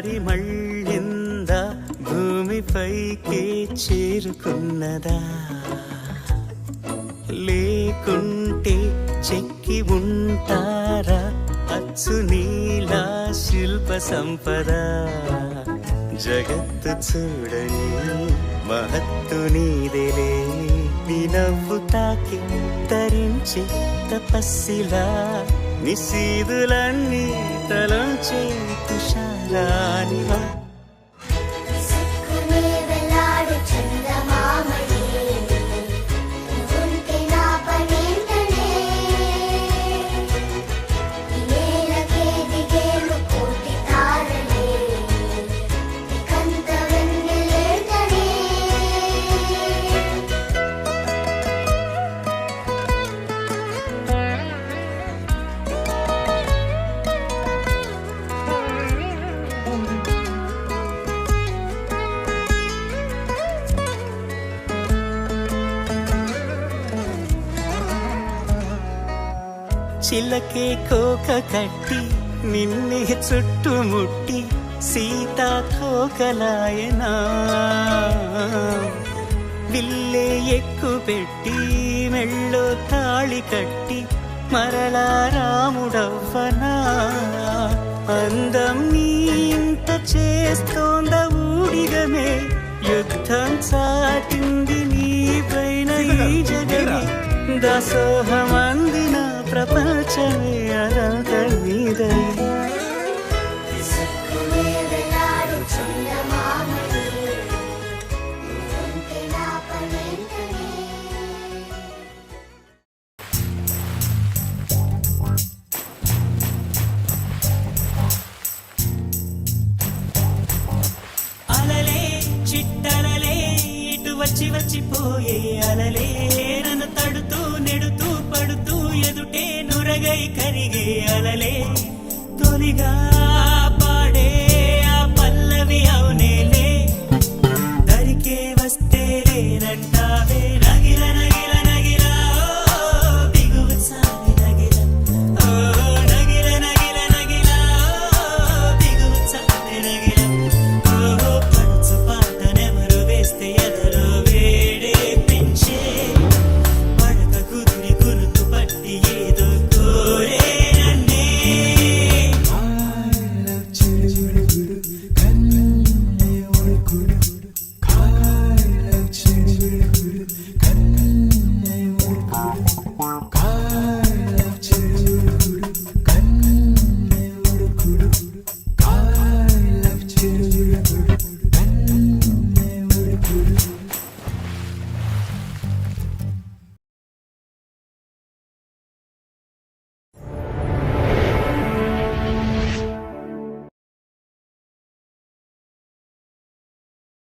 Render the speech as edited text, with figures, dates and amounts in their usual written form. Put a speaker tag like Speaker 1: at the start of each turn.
Speaker 1: అది మళ్ళింద భూమిపైకి చేరుకున్నదా లేకుంటే చెక్కి ఉంటారా అచ్చు నీలా శిల్ప సంపద జగత్తు చూడని మహత్తు నీదేలే నీ నవ్వు తాకి తరించి తపస్సిలా నిశీదులన్నీ తలంచే తుషారానివా చిలకే కోక కట్టి నిన్నే చుట్టుముట్టి సీతాకోకలాయనా విల్లే ఎక్కు పెట్టి మెళ్ళో తాళి కట్టి మరలా రాముడవ్వనా అందం నీ ఇంత చేస్తోంద ఊడిగమే యుద్ధం చాటింది నీ పైన ఈ జగమే దాసోహమందిన ప్రపంచమే అనంత నీదై అలలే చిట్టలలే ఇటు వచ్చి వచ్చిపోయే అలలే నన్ను తడుతూ నెడుతూ పడుతూ ఎదుటే నురగై కరిగే అలలే తొలిగా పాడే ఆ పల్లవి అవునేలే దరికే వస్తే లేనంటావే నగిల నగిల నగిల దిగువ సాగి నగిల నగిల నగిల నగిల దిగువ సాగి నగిల పడుచు పాటనెవరు వేస్తే ఎదలో వేడే పెంచే పడక కుదిరి గురుతు పట్టి ఏదో కోరే నన్నే